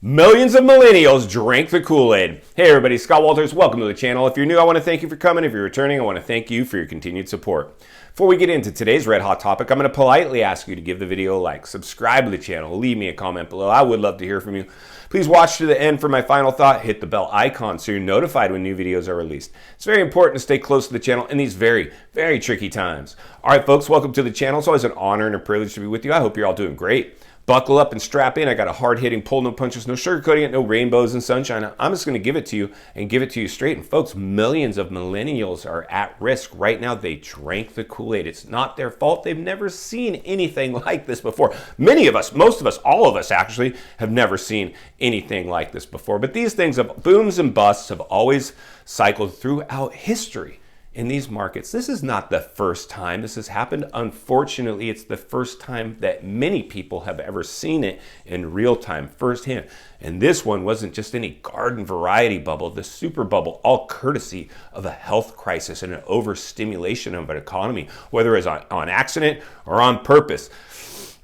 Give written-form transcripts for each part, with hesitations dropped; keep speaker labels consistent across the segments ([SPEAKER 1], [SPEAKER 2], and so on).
[SPEAKER 1] Millions of millennials drank the Kool-Aid. Hey everybody, Scott Walters, welcome to the channel. If you're new, I want to thank you for coming. If you're returning, I want to thank you for your continued support. Before we get into today's red hot topic, I'm going to politely ask you to give the video a like, subscribe to the channel, leave me a comment below. I would love to hear from you. Please watch to the end for my final thought. Hit the bell icon so you're notified when new videos are released. It's very important to stay close to the channel in these very, very tricky times. All right, folks, welcome to the channel. It's always an honor and a privilege to be with you. I hope you're all doing great. Buckle up and strap in. I got a hard-hitting pull, no punches, no sugarcoating it, no rainbows and sunshine. I'm just going to give it to you and give it to you straight. And folks, millions of millennials are at risk right now. They drank the Kool-Aid. It's not their fault. They've never seen anything like this before. Many of us, most of us, all of us actually, have never seen anything like this before. But these things of booms and busts have always cycled throughout history. In these markets, this is not the first time this has happened. Unfortunately, it's the first time that many people have ever seen it in real time, firsthand. And this one wasn't just any garden variety bubble, the super bubble, all courtesy of a health crisis and an overstimulation of an economy, whether it's on accident or on purpose.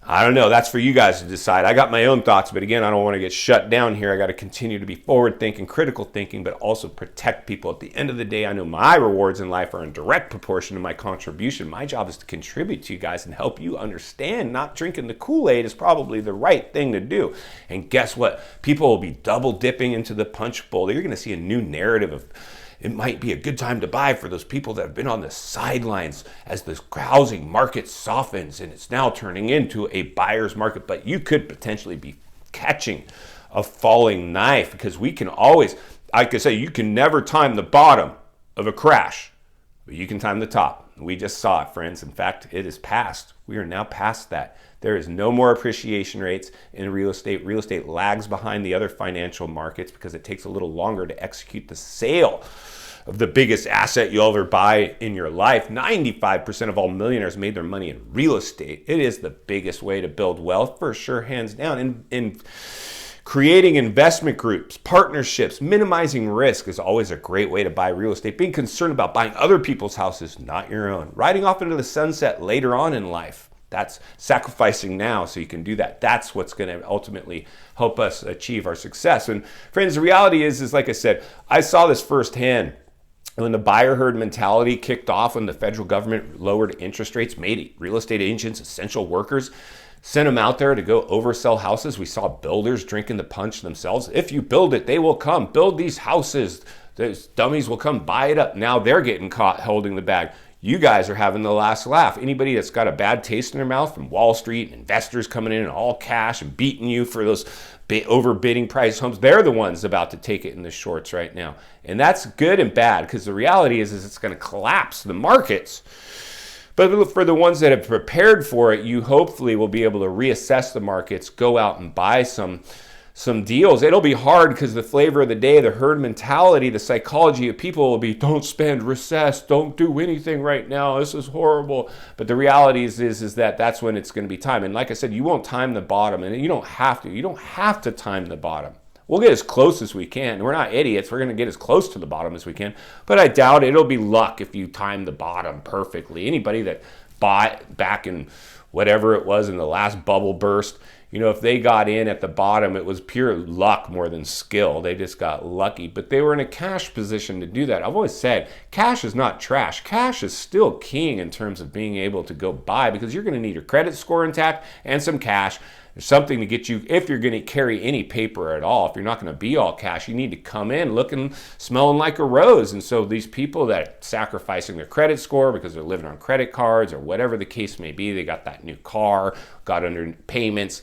[SPEAKER 1] I don't know. That's for you guys to decide. I got my own thoughts, but again, I don't want to get shut down here. I got to continue to be forward thinking, critical thinking, but also protect people. At the end of the day, I know my rewards in life are in direct proportion to my contribution. My job is to contribute to you guys and help you understand not drinking the Kool-Aid is probably the right thing to do. And guess what? People will be double dipping into the punch bowl. You're going to see a new narrative of it might be a good time to buy for those people that have been on the sidelines as this housing market softens and it's now turning into a buyer's market. But you could potentially be catching a falling knife because we can always, like I say, you can never time the bottom of a crash, but you can time the top. We just saw it, friends. In fact, it is past. We are now past that. There is no more appreciation rates in real estate. Real estate lags behind the other financial markets because it takes a little longer to execute the sale of the biggest asset you'll ever buy in your life. 95% of all millionaires made their money in real estate. It is the biggest way to build wealth for sure, hands down. In creating investment groups, partnerships, minimizing risk is always a great way to buy real estate. Being concerned about buying other people's houses, not your own. Riding off into the sunset later on in life. That's sacrificing now so you can do that. That's what's going to ultimately help us achieve our success. And friends, the reality is like I said, I saw this firsthand. When the buyer herd mentality kicked off, when the federal government lowered interest rates, made real estate agents essential workers, sent them out there to go oversell houses. We saw builders drinking the punch themselves. If you build it, they will come. Build these houses. Those dummies will come buy it up. Now they're getting caught holding the bag. You guys are having the last laugh. Anybody that's got a bad taste in their mouth from Wall Street, investors coming in all cash and beating you for those overbidding price homes, they're the ones about to take it in the shorts right now. And that's good and bad because the reality is it's going to collapse the markets. But for the ones that have prepared for it, you hopefully will be able to reassess the markets, go out and buy some deals. It'll be hard because the flavor of the day, the herd mentality, the psychology of people will be, don't spend, recess, don't do anything right now, this is horrible. But the reality is that that's when it's going to be time. And like I said, you won't time the bottom, and you don't have to time the bottom. We'll get as close as we can. We're not idiots. We're going to get as close to the bottom as we can. But I doubt it'll be luck if you time the bottom perfectly. Anybody that bought back in whatever it was in the last bubble burst, you know, if they got in at the bottom, it was pure luck more than skill. They just got lucky, but they were in a cash position to do that. I've always said cash is not trash. Cash is still king in terms of being able to go buy because you're going to need your credit score intact and some cash. There's something to get you, if you're going to carry any paper at all, if you're not going to be all cash, you need to come in looking, smelling like a rose. And so these people that are sacrificing their credit score because they're living on credit cards or whatever the case may be, they got that new car, got under payments,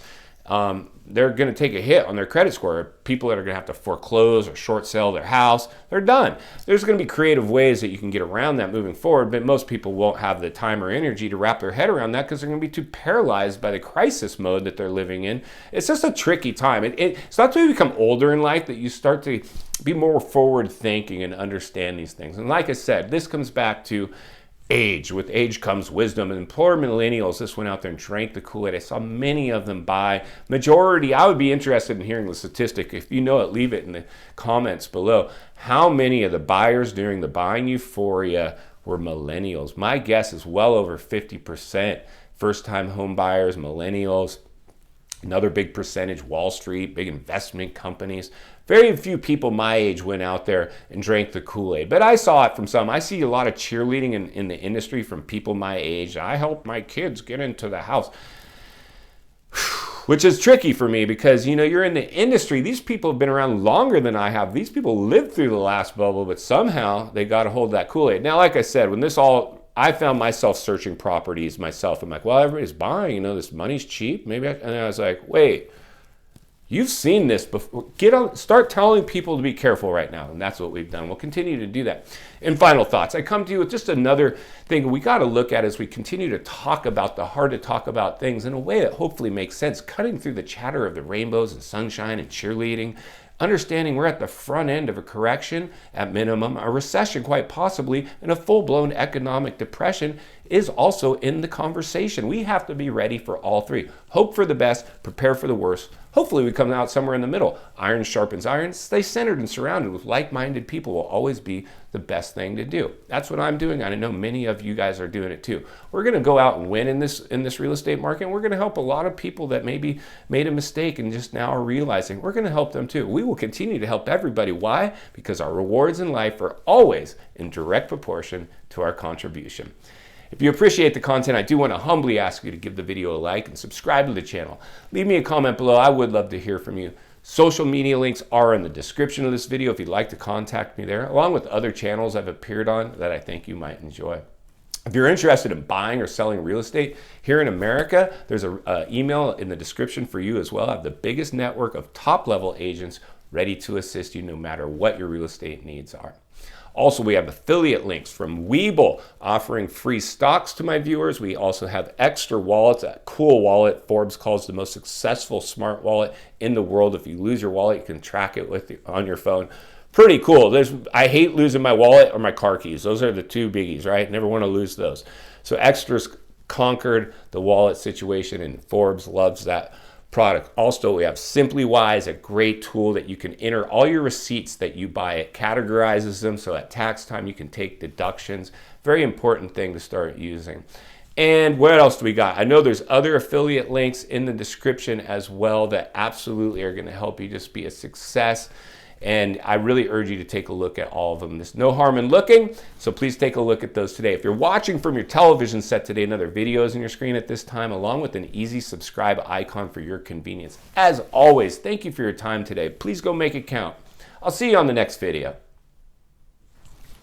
[SPEAKER 1] they're going to take a hit on their credit score. People that are going to have to foreclose or short sell their house, they're done. There's going to be creative ways that you can get around that moving forward, but most people won't have the time or energy to wrap their head around that because they're going to be too paralyzed by the crisis mode that they're living in. It's just a tricky time. It's not until you become older in life that you start to be more forward thinking and understand these things. And like I said, this comes back to age. With age comes wisdom. And poor millennials just went out there and drank the Kool-Aid. I saw many of them buy. Majority, I would be interested in hearing the statistic. If you know it, leave it in the comments below. How many of the buyers during the buying euphoria were millennials? My guess is well over 50%. First-time home buyers, millennials. Another big percentage, Wall Street, big investment companies. Very few people my age went out there and drank the Kool-Aid. But I saw it from some. I see a lot of cheerleading in the industry from people my age. I helped my kids get into the house. Which is tricky for me because, you know, you're in the industry. These people have been around longer than I have. These people lived through the last bubble, but somehow they got a hold of that Kool-Aid. Now, like I said, when this all, I found myself searching properties myself. I'm like, well, everybody's buying, you know, this money's cheap. Maybe and I was like, wait, you've seen this before. Start telling people to be careful right now. And that's what we've done. We'll continue to do that. And final thoughts. I come to you with just another thing we got to look at as we continue to talk about the hard to talk about things in a way that hopefully makes sense, cutting through the chatter of the rainbows and sunshine and cheerleading, understanding we're at the front end of a correction, at minimum, a recession quite possibly, and a full-blown economic depression is also in the conversation. We have to be ready for all three. Hope for the best, prepare for the worst. Hopefully we come out somewhere in the middle. Iron sharpens iron. Stay centered and surrounded with like-minded people will always be the best thing to do. That's what I'm doing. I know many of you guys are doing it too. We're going to go out and win in this real estate market. And we're going to help a lot of people that maybe made a mistake and just now are realizing we're going to help them too. We will continue to help everybody. Why? Because our rewards in life are always in direct proportion to our contribution. If you appreciate the content, I do want to humbly ask you to give the video a like and subscribe to the channel. Leave me a comment below. I would love to hear from you. Social media links are in the description of this video if you'd like to contact me there, along with other channels I've appeared on that I think you might enjoy. If you're interested in buying or selling real estate here in America, there's an email in the description for you as well. I have the biggest network of top-level agents ready to assist you no matter what your real estate needs are. Also, we have affiliate links from WEBULL offering free stocks to my viewers. We also have EKSTER wallets, a cool wallet Forbes calls the most successful smart wallet in the world. If you lose your wallet, you can track it on your phone. Pretty cool. I hate losing my wallet or my car keys. Those are the two biggies, right? Never want to lose those. So EKSTER's conquered the wallet situation, and Forbes loves that product. Also, we have SIMPLYWISE, a great tool that you can enter all your receipts that you buy. It categorizes them so at tax time you can take deductions. Very important thing to start using. And what else do we got? I know there's other affiliate links in the description as well that absolutely are going to help you just be a success. And I really urge you to take a look at all of them. There's no harm in looking, so please take a look at those today. If you're watching from your television set today, another video is on your screen at this time, along with an easy subscribe icon for your convenience. As always, thank you for your time today. Please go make it count. I'll see you on the next video.